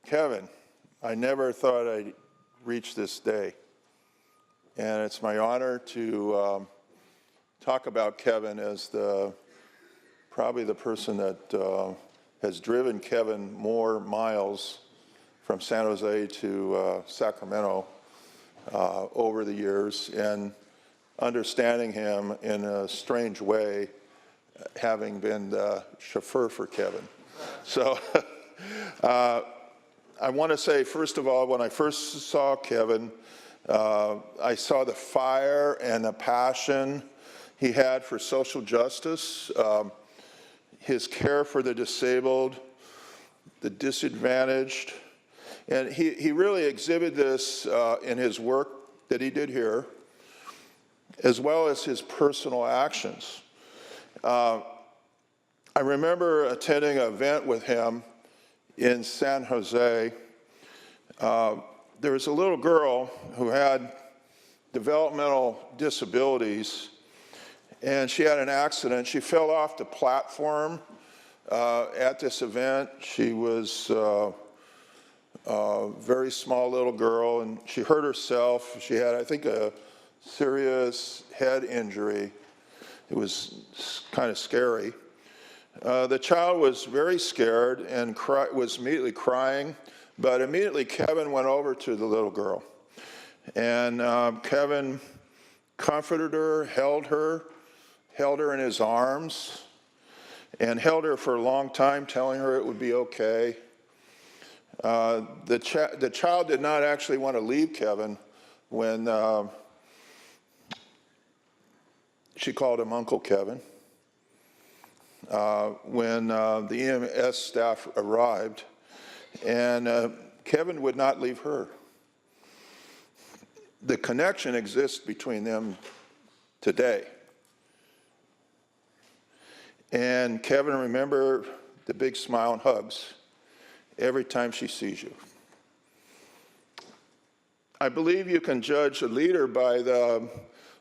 Kevin, I never thought I'd reach this day. And it's my honor to talk about Kevin as probably the person that has driven Kevin more miles from San Jose to Sacramento over the years, and understanding him in a strange way, having been the chauffeur for Kevin. So I want to say, first of all, when I first saw Kevin, I saw the fire and the passion he had for social justice, his care for the disabled, the disadvantaged. And he really exhibited this in his work that he did here, as well as his personal actions. I remember attending an event with him in San Jose. There was a little girl who had developmental disabilities, and she had an accident. She fell off the platform at this event. She was a very small little girl, and she hurt herself. She had, I think, a serious head injury. It was kind of scary. The child was very scared and was immediately crying, but immediately Kevin went over to the little girl. And Kevin comforted her, held her in his arms, and held her for a long time, telling her it would be okay. The child did not actually want to leave Kevin when she called him Uncle Kevin. When the EMS staff arrived, and Kevin would not leave her. The connection exists between them today. And Kevin, remember the big smile and hugs every time she sees you. I believe you can judge a leader by the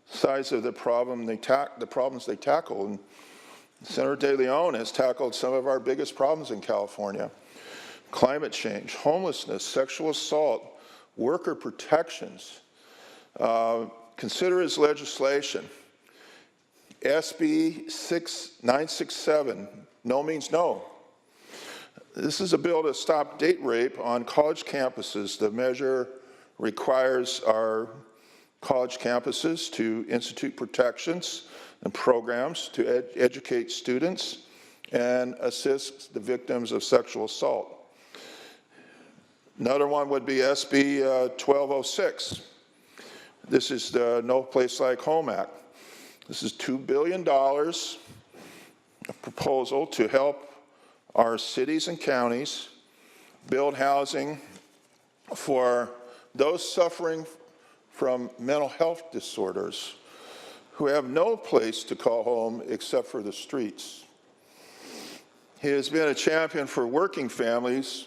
size of the problems they tackle. And Senator De Leon has tackled some of our biggest problems in California: climate change, homelessness, sexual assault, worker protections. Consider his legislation. SB 967, no means no. This is a bill to stop date rape on college campuses. The measure requires our college campuses to institute protections and programs to educate students and assist the victims of sexual assault. Another one would be SB 1206. This is the No Place Like Home Act. This is $2 billion, a proposal to help our cities and counties build housing for those suffering from mental health disorders who have no place to call home except for the streets. He has been a champion for working families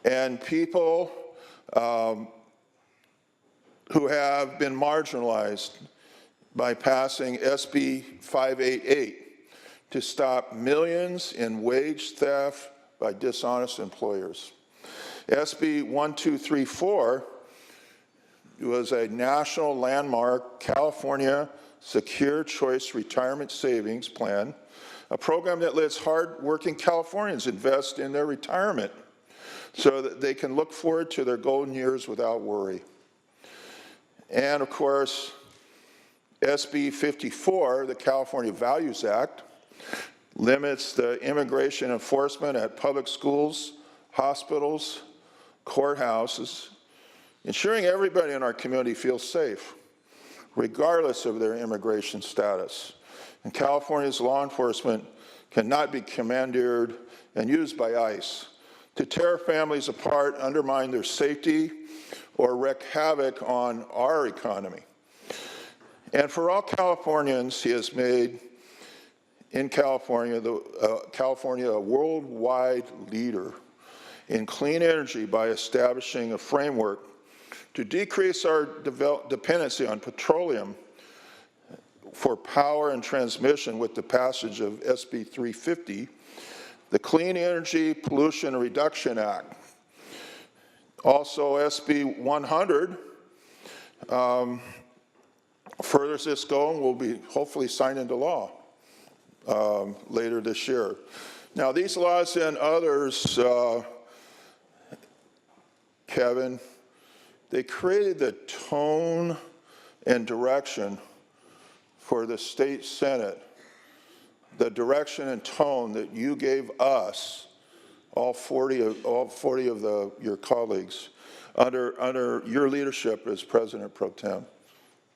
and people who have been marginalized by passing SB 588 to stop millions in wage theft by dishonest employers. SB 1234 was a national landmark California Secure Choice Retirement Savings Plan, a program that lets hard-working Californians invest in their retirement so that they can look forward to their golden years without worry. And of course, SB 54, the California Values Act, limits the immigration enforcement at public schools, hospitals, courthouses, ensuring everybody in our community feels safe, regardless of their immigration status. And California's law enforcement cannot be commandeered and used by ICE to tear families apart, undermine their safety, or wreak havoc on our economy. And for all Californians, he has made in California, California a worldwide leader in clean energy by establishing a framework to decrease our dependency on petroleum for power and transmission with the passage of SB 350, the Clean Energy Pollution Reduction Act, Also, SB 100 furthers this goal and will be hopefully signed into law later this year. Now, these laws and others, Kevin, they created the tone and direction for the state Senate, the direction and tone that you gave us, all 40 of your colleagues, under your leadership as President Pro Tem.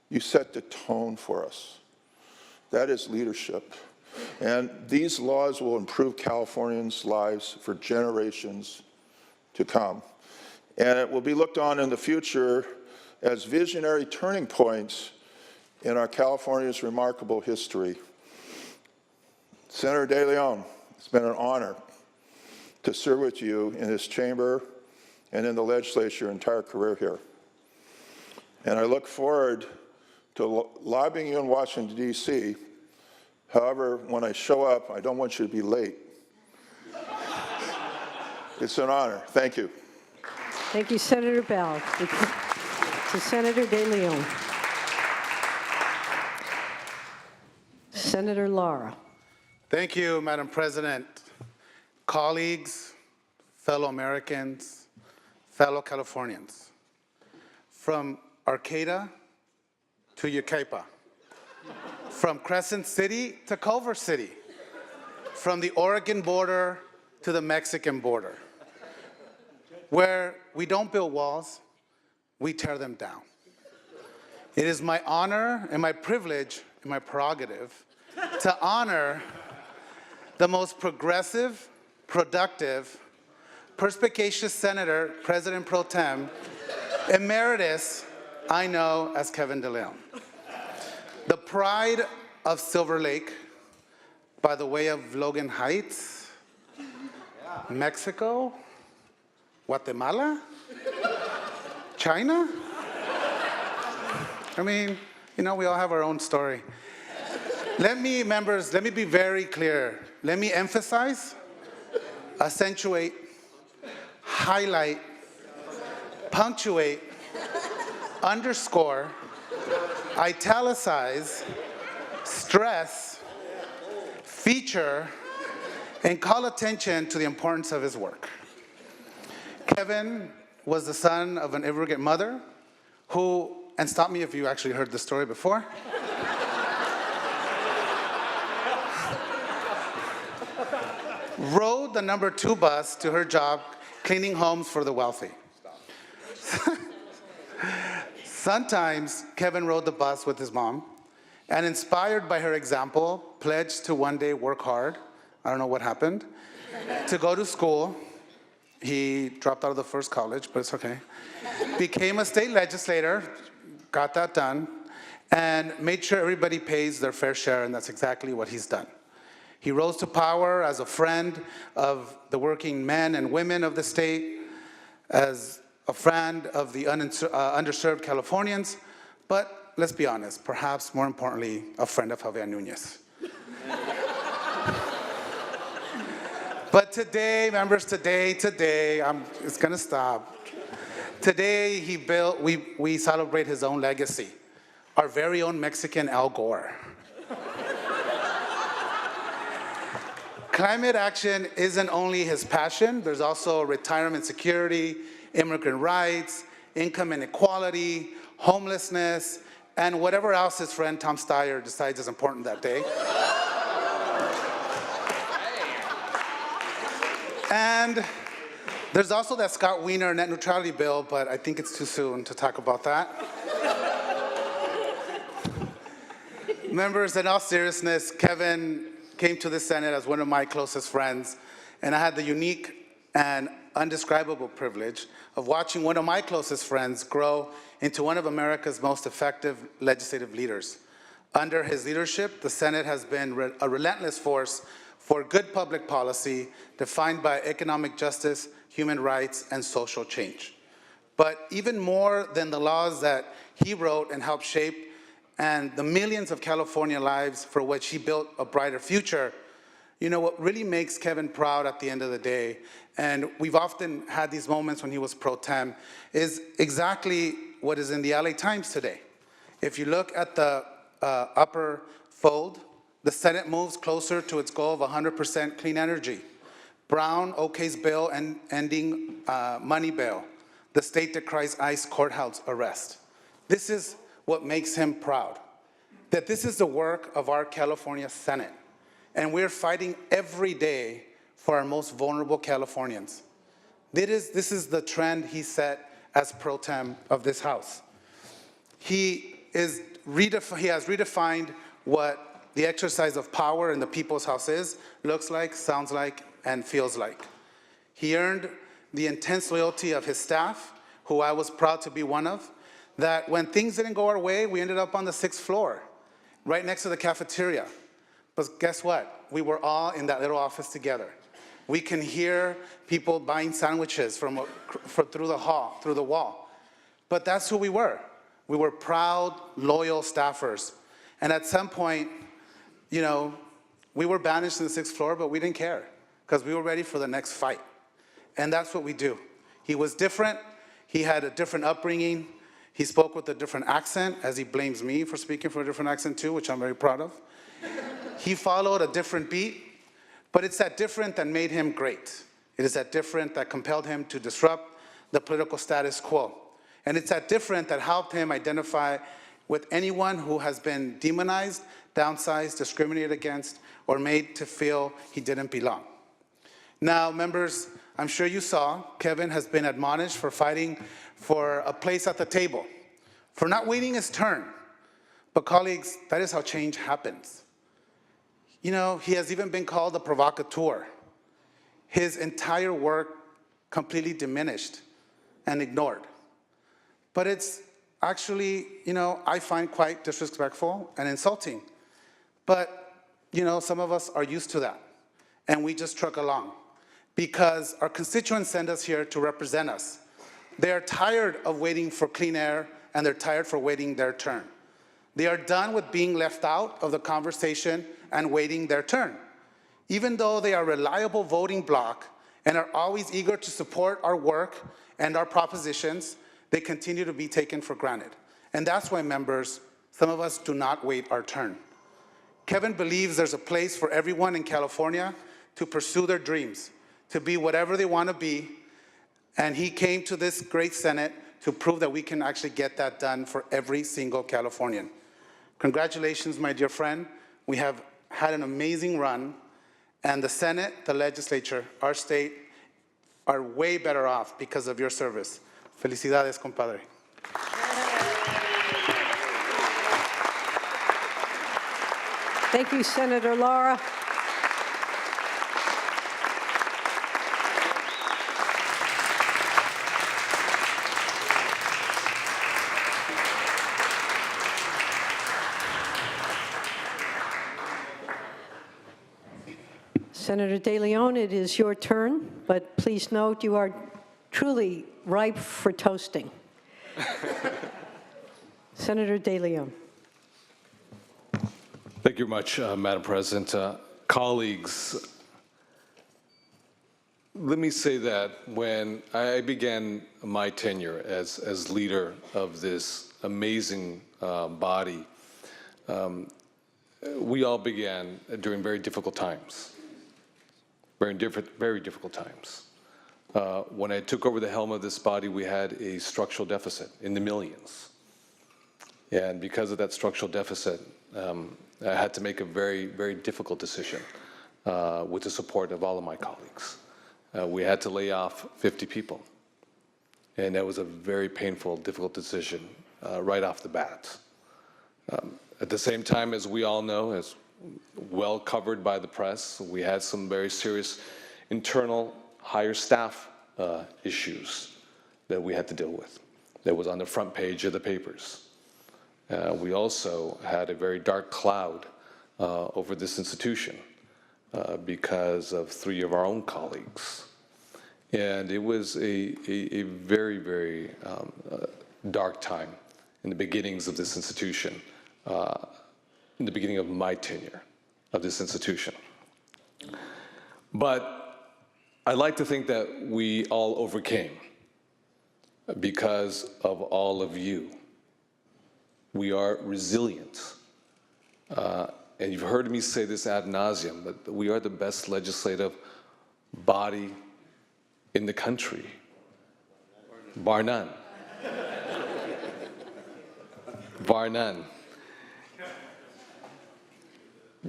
You set the tone for us. That is leadership. And these laws will improve Californians' lives for generations to come. And it will be looked on in the future as visionary turning points in our California's remarkable history. Senator De Leon, it's been an honor to serve with you in this chamber and in the legislature your entire career here. And I look forward to lobbying you in Washington, D.C. However, when I show up, I don't want you to be late. It's an honor. Thank you. Thank you, Senator Bell. To Senator De Leon. Senator Lara. Thank you, Madam President. Colleagues, fellow Americans, fellow Californians. From Arcata to Yucaipa, from Crescent City to Culver City, from the Oregon border to the Mexican border, where we don't build walls, we tear them down. It is my honor and my privilege and my prerogative to honor the most progressive, productive, perspicacious Senator, President Pro Tem, Emeritus, I know as Kevin De Leon. The pride of Silver Lake, by the way of Logan Heights, Mexico, Guatemala, China. I mean, you know, we all have our own story. Let me be very clear. Let me emphasize, accentuate, highlight, punctuate, underscore, italicize, stress, feature, and call attention to the importance of his work. Kevin was the son of an immigrant mother who, and stop me if you actually heard the story before, rode the number 2 bus to her job cleaning homes for the wealthy. Sometimes Kevin rode the bus with his mom and, inspired by her example, pledged to one day work hard. I don't know what happened. To go to school. He dropped out of the first college, but it's okay. Became a state legislator, got that done, and made sure everybody pays their fair share, and that's exactly what he's done. He rose to power as a friend of the working men and women of the state, as a friend of the underserved Californians, but let's be honest, perhaps more importantly, a friend of Javier Núñez. But today, members, it's gonna stop. Today, we celebrate his own legacy, our very own Mexican Al Gore. Climate action isn't only his passion, there's also retirement security, immigrant rights, income inequality, homelessness, and whatever else his friend Tom Steyer decides is important that day. And there's also that Scott Wiener net neutrality bill, but I think it's too soon to talk about that. Members, in all seriousness, Kevin came to the Senate as one of my closest friends, and I had the unique and undescribable privilege of watching one of my closest friends grow into one of America's most effective legislative leaders. Under his leadership, the Senate has been a relentless force for good public policy defined by economic justice, human rights, and social change. But even more than the laws that he wrote and helped shape, and the millions of California lives for which he built a brighter future, You know, what really makes Kevin proud at the end of the day, and we've often had these moments when he was pro tem, is exactly what is in the LA Times today. If you look at the upper fold, the Senate moves closer to its goal of 100% clean energy. Brown okays bill and ending money bail. The state decries ICE courthouse arrest. This is what makes him proud, that this is the work of our California Senate. And we're fighting every day for our most vulnerable Californians. This is the trend he set as pro tem of this House. He has redefined what the exercise of power in the People's House is, looks like, sounds like, and feels like. He earned the intense loyalty of his staff, who I was proud to be one of, that when things didn't go our way, we ended up on the 6th floor, right next to the cafeteria. But guess what? We were all in that little office together. We can hear people buying sandwiches through the wall. But that's who we were. We were proud, loyal staffers. And at some point, you know, we were banished to the 6th floor, but we didn't care because we were ready for the next fight. And that's what we do. He was different. He had a different upbringing. He spoke with a different accent, as he blames me for speaking for a different accent too, which I'm very proud of. He followed a different beat, but it's that different that made him great. It is that different that compelled him to disrupt the political status quo. And it's that different that helped him identify with anyone who has been demonized, downsized, discriminated against, or made to feel he didn't belong. Now, members, I'm sure you saw, Kevin has been admonished for fighting for a place at the table, for not waiting his turn. But colleagues, that is how change happens. You know, he has even been called a provocateur. His entire work completely diminished and ignored. But it's actually, you know, I find quite disrespectful and insulting. But, you know, some of us are used to that, and we just truck along because our constituents send us here to represent us. They are tired of waiting for clean air, and they're tired for waiting their turn. They are done with being left out of the conversation and waiting their turn. Even though they are a reliable voting bloc and are always eager to support our work and our propositions, they continue to be taken for granted. And that's why, members, some of us do not wait our turn. Kevin believes there's a place for everyone in California to pursue their dreams, to be whatever they want to be, and he came to this great Senate to prove that we can actually get that done for every single Californian. Congratulations, my dear friend. We have had an amazing run, and the Senate, the legislature, our state, are way better off because of your service. Felicidades, compadre. Thank you, Senator Lara. Senator De Leon, it is your turn, but please note you are truly ripe for toasting. Senator De Leon. Thank you much, Madam President. Colleagues, let me say that when I began my tenure as leader of this amazing body, we all began during very difficult times. Very difficult times. When I took over the helm of this body, we had a structural deficit in the millions. And because of that structural deficit, I had to make a very difficult decision with the support of all of my colleagues. We had to lay off 50 people. And that was a very painful, difficult decision right off the bat. At the same time, as we all know, as well covered by the press, we had some very serious internal higher staff issues that we had to deal with. That was on the front page of the papers. We also had a very dark cloud over this institution because of 3 of our own colleagues. And it was a very dark time in the beginnings of this institution. In the beginning of my tenure of this institution. But I like to think that we all overcame because of all of you. We are resilient. And you've heard me say this ad nauseum, but we are the best legislative body in the country, bar none. Bar none.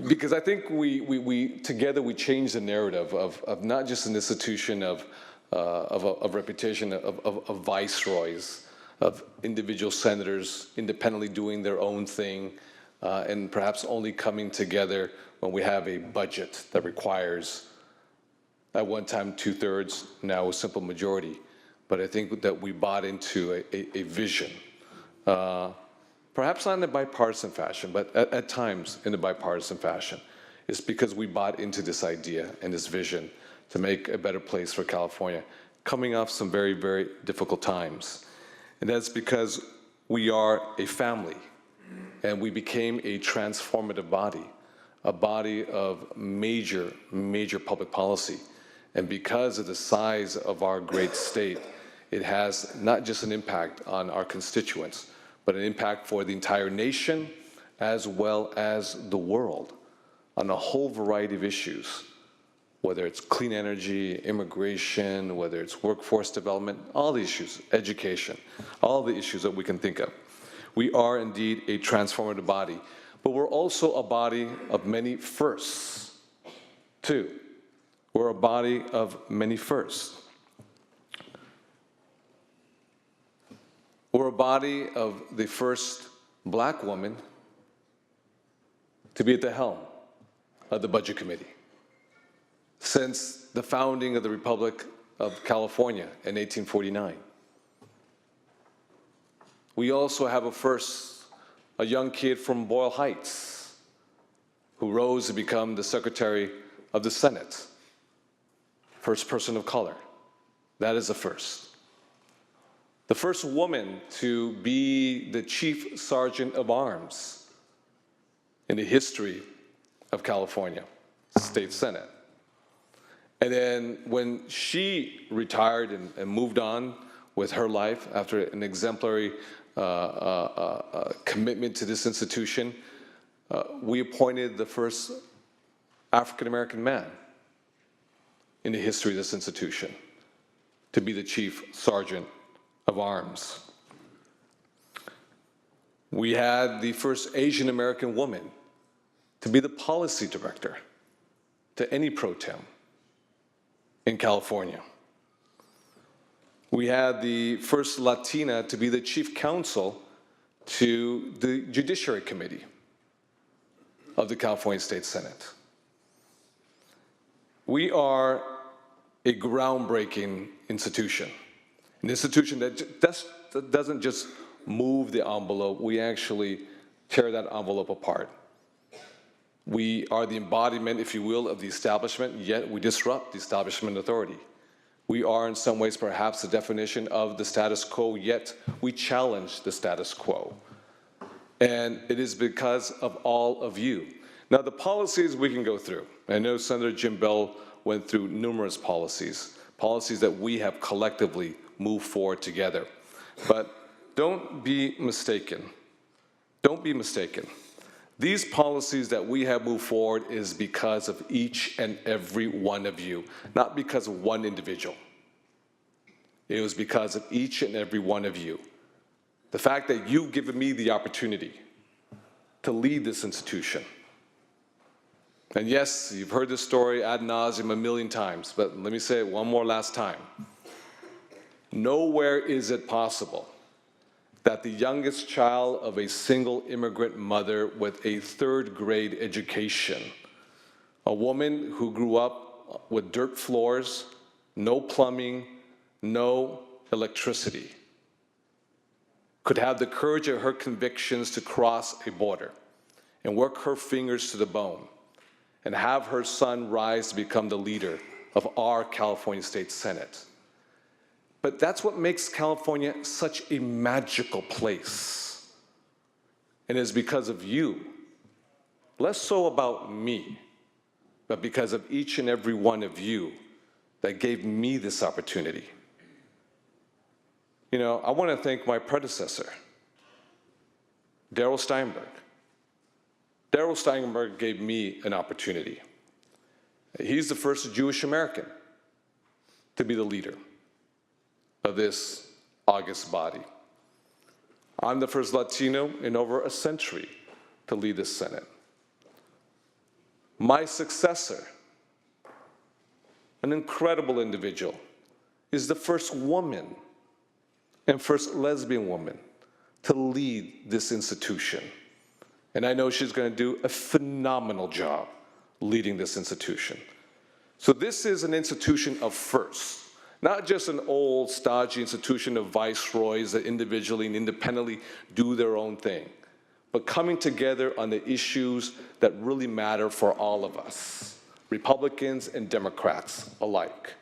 Because I think we together we change the narrative of not just an institution of reputation of viceroys, of individual senators independently doing their own thing, and perhaps only coming together when we have a budget that requires, at one time, 2/3, now a simple majority. But I think that we bought into a vision, perhaps not in a bipartisan fashion, but at times in a bipartisan fashion. It's because we bought into this idea and this vision to make a better place for California, coming off some very, very difficult times. And that's because we are a family, and we became a transformative body, a body of major, major public policy. And because of the size of our great state, it has not just an impact on our constituents, but an impact for the entire nation as well as the world on a whole variety of issues, whether it's clean energy, immigration, whether it's workforce development, all the issues, education, all the issues that we can think of. We are indeed a transformative body, but we're also a body of many firsts, too. We're a body of many firsts. We're a body of the first Black woman to be at the helm of the Budget Committee since the founding of the Republic of California in 1849. We also have a young kid from Boyle Heights who rose to become the Secretary of the Senate, first person of color. That is a first. The first woman to be the Chief Sergeant of Arms in the history of California State Senate. And then when she retired and moved on with her life after an exemplary commitment to this institution, we appointed the first African-American man in the history of this institution to be the Chief Sergeant of Arms. We had the first Asian American woman to be the policy director to any pro tem in California. We had the first Latina to be the chief counsel to the Judiciary Committee of the California State Senate. We are a groundbreaking institution, an institution that doesn't just move the envelope, we actually tear that envelope apart. We are the embodiment, if you will, of the establishment, yet we disrupt the establishment authority. We are in some ways perhaps the definition of the status quo, yet we challenge the status quo. And it is because of all of you. Now the policies we can go through. I know Senator Jim Bell went through numerous policies that we have collectively moved forward together. But don't be mistaken. Don't be mistaken. These policies that we have moved forward is because of each and every one of you, not because of one individual. It was because of each and every one of you. The fact that you've given me the opportunity to lead this institution. And yes, you've heard this story ad nauseum a million times, but let me say it one more last time. Nowhere is it possible that the youngest child of a single immigrant mother with a third-grade education, a woman who grew up with dirt floors, no plumbing, no electricity, could have the courage of her convictions to cross a border and work her fingers to the bone and have her son rise to become the leader of our California State Senate. But that's what makes California such a magical place. And it's because of you, less so about me, but because of each and every one of you that gave me this opportunity. You know, I want to thank my predecessor, Darrell Steinberg. Darrell Steinberg gave me an opportunity. He's the first Jewish American to be the leader of this august body. I'm the first Latino in over a century to lead this Senate. My successor, an incredible individual, is the first woman and first lesbian woman to lead this institution. And I know she's going to do a phenomenal job leading this institution. So this is an institution of firsts, not just an old, stodgy institution of viceroys that individually and independently do their own thing, but coming together on the issues that really matter for all of us, Republicans and Democrats alike.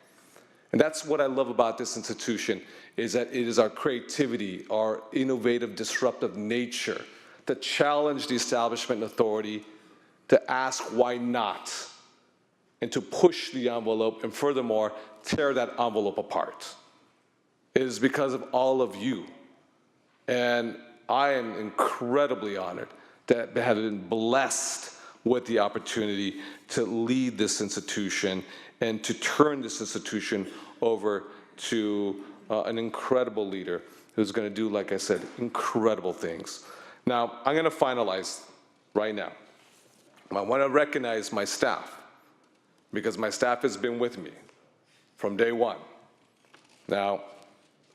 And that's what I love about this institution, is that it is our creativity, our innovative, disruptive nature to challenge the establishment and authority, to ask why not, and to push the envelope, and furthermore, tear that envelope apart. It is because of all of you. And I am incredibly honored to have been blessed with the opportunity to lead this institution and to turn this institution over to an incredible leader who's going to do, like I said, incredible things. Now, I'm going to finalize right now. I want to recognize my staff, because my staff has been with me from day one. Now,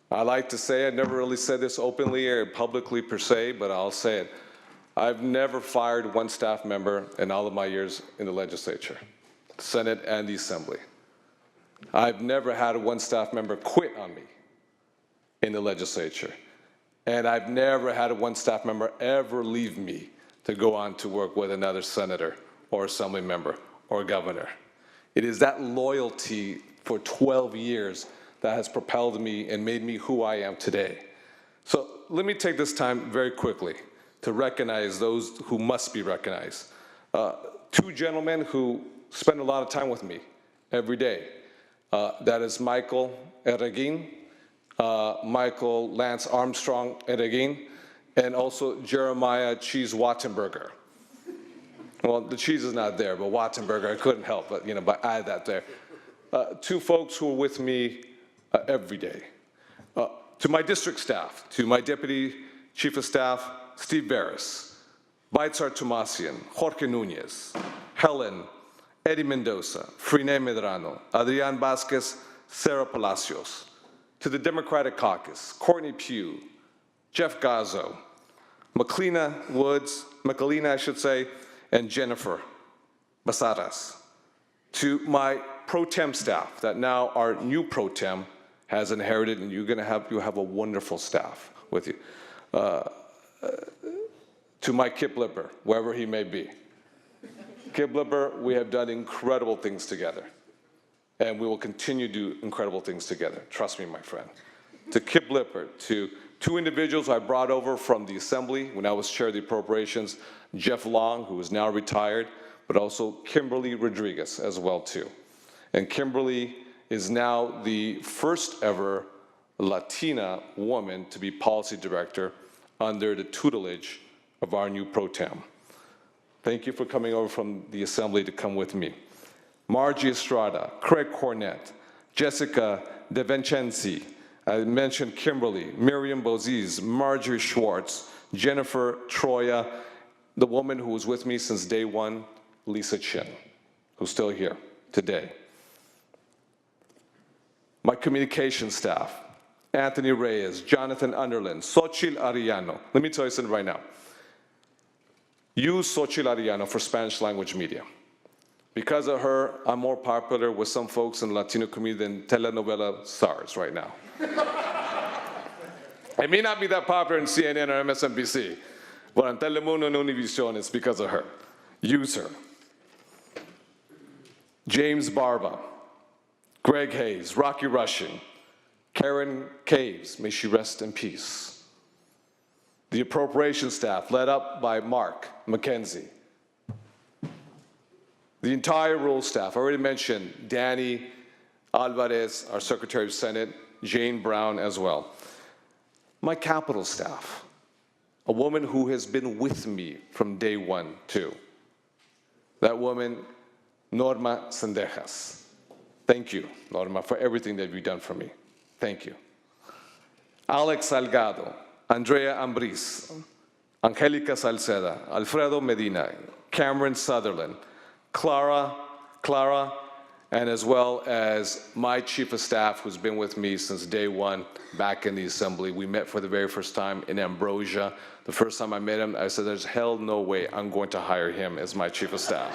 I like to say, I never really said this openly or publicly per se, but I'll say it. I've never fired one staff member in all of my years in the legislature, Senate and the Assembly. I've never had one staff member quit on me in the legislature. And I've never had one staff member ever leave me to go on to work with another senator or assembly member or governor. It is that loyalty for 12 years that has propelled me and made me who I am today. So let me take this time very quickly to recognize those who must be recognized. Two gentlemen who spend a lot of time with me every day. That is Michael Erregin, Michael Lance Armstrong Erregin, and also Jeremiah Cheese Wattenberger. Well, the cheese is not there, but Wattenberger, I couldn't help but, but add that there. Two folks who are with me every day. To my district staff, to my Deputy Chief of Staff, Steve Barris, Baitzar Tomasian, Jorge Nunez, Helen, Eddie Mendoza, Frine Medrano, Adrian Vasquez, Sarah Palacios. To the Democratic Caucus, Courtney Pugh, Jeff Gazzo, Macalina Woods, I should say, and Jennifer Basaras. To my pro tem staff, that now our new pro tem has inherited, and you have a wonderful staff with you. To my Kip Lipper, wherever he may be. Kip Lipper, we have done incredible things together, and we will continue to do incredible things together. Trust me, my friend. To Kip Lipper, to two individuals I brought over from the Assembly when I was chair of the Appropriations, Jeff Long, who is now retired, but also Kimberly Rodriguez as well, too. And Kimberly is now the first ever Latina woman to be policy director under the tutelage of our new pro tem. Thank you for coming over from the Assembly to come with me. Margie Estrada, Craig Cornett, Jessica DeVincenzi, I mentioned Kimberly, Miriam Boziz, Marjorie Schwartz, Jennifer Troya, the woman who was with me since day one, Lisa Chin, who's still here today. My communication staff, Anthony Reyes, Jonathan Underland, Xochitl Arellano. Let me tell you something right now. Use Xochitl Arellano for Spanish language media. Because of her, I'm more popular with some folks in the Latino community than telenovela stars right now. I may not be that popular in CNN or MSNBC, but on Telemundo and Univision, it's because of her. Use her. James Barba, Greg Hayes, Rocky Rushing, Karen Caves, may she rest in peace. The appropriation staff, led up by Mark McKenzie. the entire rules staff. I already mentioned Danny Alvarez, our Secretary of Senate, Jane Brown as well. My Capitol staff, a woman who has been with me from day one, too. That woman, Norma Sendejas. Thank you, Norma, for everything that you've done for me. Thank you. Alex Salgado, Andrea Ambris, Angelica Salceda, Alfredo Medina, Cameron Sutherland, Clara, and as well as my chief of staff who's been with me since day one back in the assembly. We met for the very first time in Ambrosia. The first time I met him, I said, there's hell no way I'm going to hire him as my chief of staff.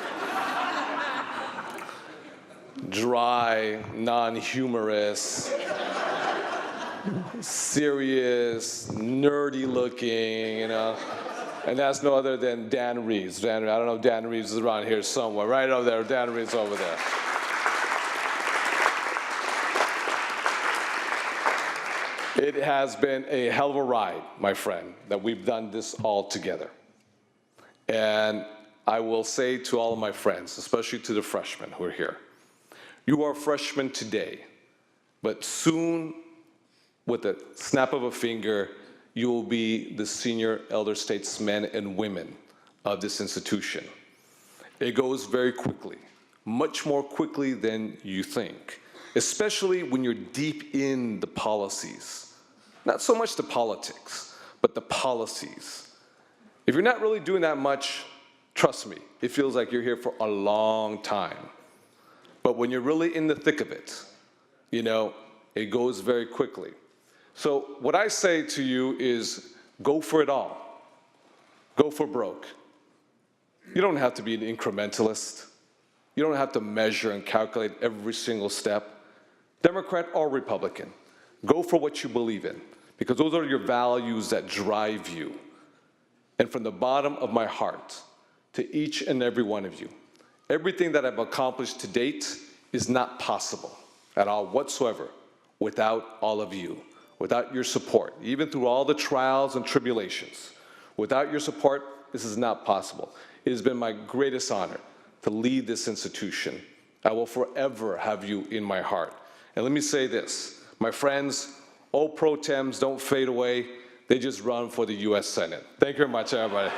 Dry, non-humorous, serious, nerdy looking, you know. And that's no other than Dan Reeves. I don't know if Dan Reeves is around here somewhere. Right over there, Dan Reeves over there. It has been a hell of a ride, my friend, that we've done this all together. And I will say to all of my friends, especially to the freshmen who are here, you are freshmen today, but soon, with a snap of a finger, you will be the senior elder statesmen and women of this institution. It goes very quickly, much more quickly than you think, especially when you're deep in the policies. Not so much the politics, but the policies. If you're not really doing that much, trust me, it feels like you're here for a long time. But when you're really in the thick of it, you know, it goes very quickly. So what I say to you is go for it all. Go for broke. You don't have to be an incrementalist. You don't have to measure and calculate every single step. Democrat or Republican, go for what you believe in, because those are your values that drive you. And from the bottom of my heart to each and every one of you, everything that I've accomplished to date is not possible at all whatsoever without all of you, without your support, even through all the trials and tribulations. Without your support, this is not possible. It has been my greatest honor to lead this institution. I will forever have you in my heart. And let me say this, my friends, all pro tems don't fade away. They just run for the U.S. Senate. Thank you very much, everybody.